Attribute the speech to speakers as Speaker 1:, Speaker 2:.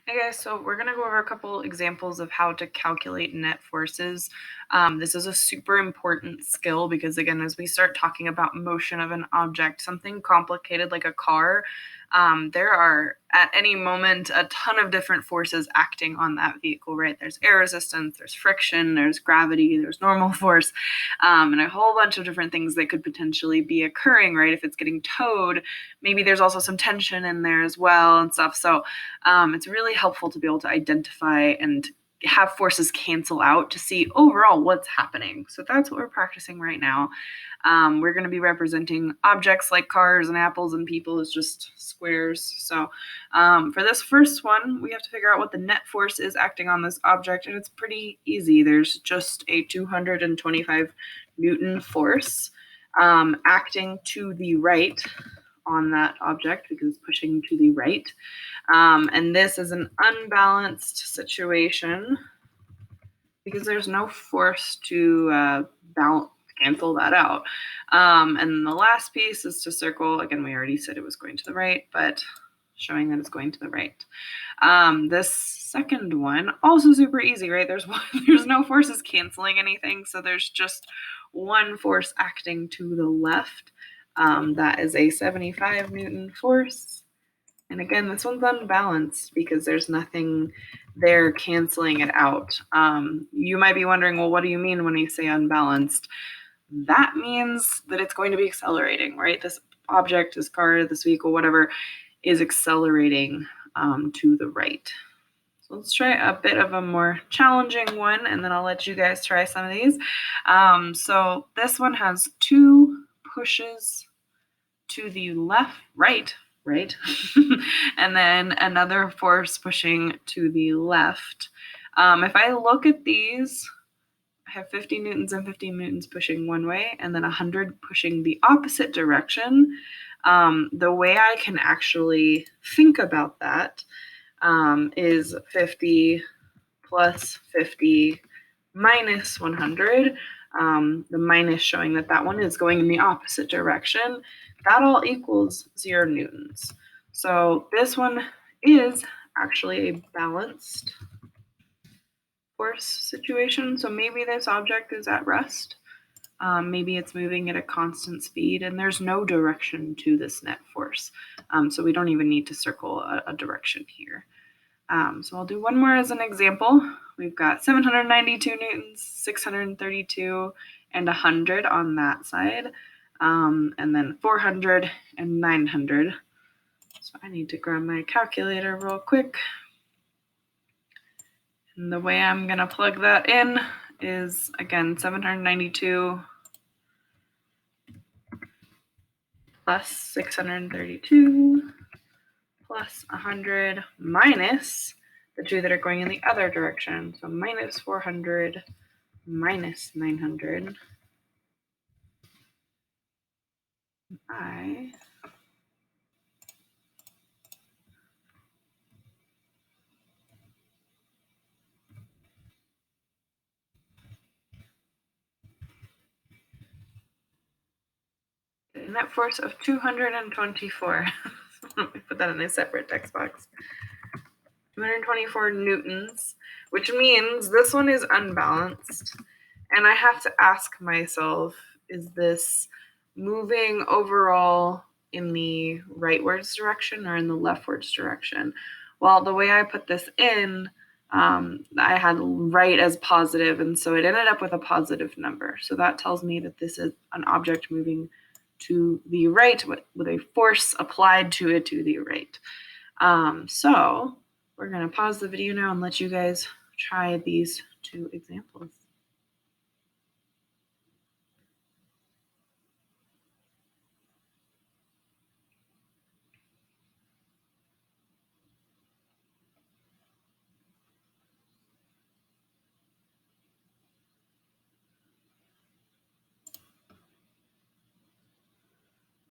Speaker 1: Hey guys, so we're going to go over a couple examples of how to calculate net forces. This is a super important skill because, again, as we start talking about motion of an object, something complicated like a car, there are at any moment a ton of different forces acting on that vehicle, right? There's air resistance, there's friction, there's gravity, there's normal force, and a whole bunch of different things that could potentially be occurring, right? If it's getting towed, maybe there's also some tension in there as well and stuff. So it's really helpful to be able to identify and have forces cancel out to see overall what's happening. So that's what we're practicing right now. We're going to be representing objects like cars and apples and people as just squares. So for this first one, we have to figure out what the net force is acting on this object, and it's pretty easy. There's just a 225 Newton force acting to the right on that object because it's pushing to the right. And this is an unbalanced situation because there's no force to cancel that out. And the last piece is to circle. Again, we already said it was going to the right, but showing that it's going to the right. This second one, also super easy, right? There's no forces canceling anything, so there's just one force acting to the left. That is a 75 Newton force. And again, this one's unbalanced because there's nothing there canceling it out. You might be wondering, well, what do you mean when you say unbalanced? That means that it's going to be accelerating, right? This object, this car, this vehicle, whatever, is accelerating to the right. So let's try a bit of a more challenging one, and then I'll let you guys try some of these. So this one has two pushes to the right, and then another force pushing to the left. If I look at these, I have 50 newtons and 50 newtons pushing one way, and then 100 pushing the opposite direction. The way I can actually think about that is 50 plus 50 minus 100. The minus showing that one is going in the opposite direction. That all equals 0 newtons. So this one is actually a balanced force situation. So maybe this object is at rest. Maybe it's moving at a constant speed, and there's no direction to this net force. So we don't even need to circle a direction here. So I'll do one more as an example. We've got 792 newtons, 632, and 100 on that side, and then 400 and 900. So I need to grab my calculator real quick. And the way I'm going to plug that in is, again, 792 plus 632 plus 100 minus the two that are going in the other direction. So minus 400 minus 900. Net force of 224. Let me put that in a separate text box. 224 newtons, which means this one is unbalanced. And I have to ask myself, is this moving overall in the rightwards direction or in the leftwards direction? Well, the way I put this in, I had right as positive, and so it ended up with a positive number. So that tells me that this is an object moving to the right with a force applied to it to the right. So we're going to pause the video now and let you guys try these two examples.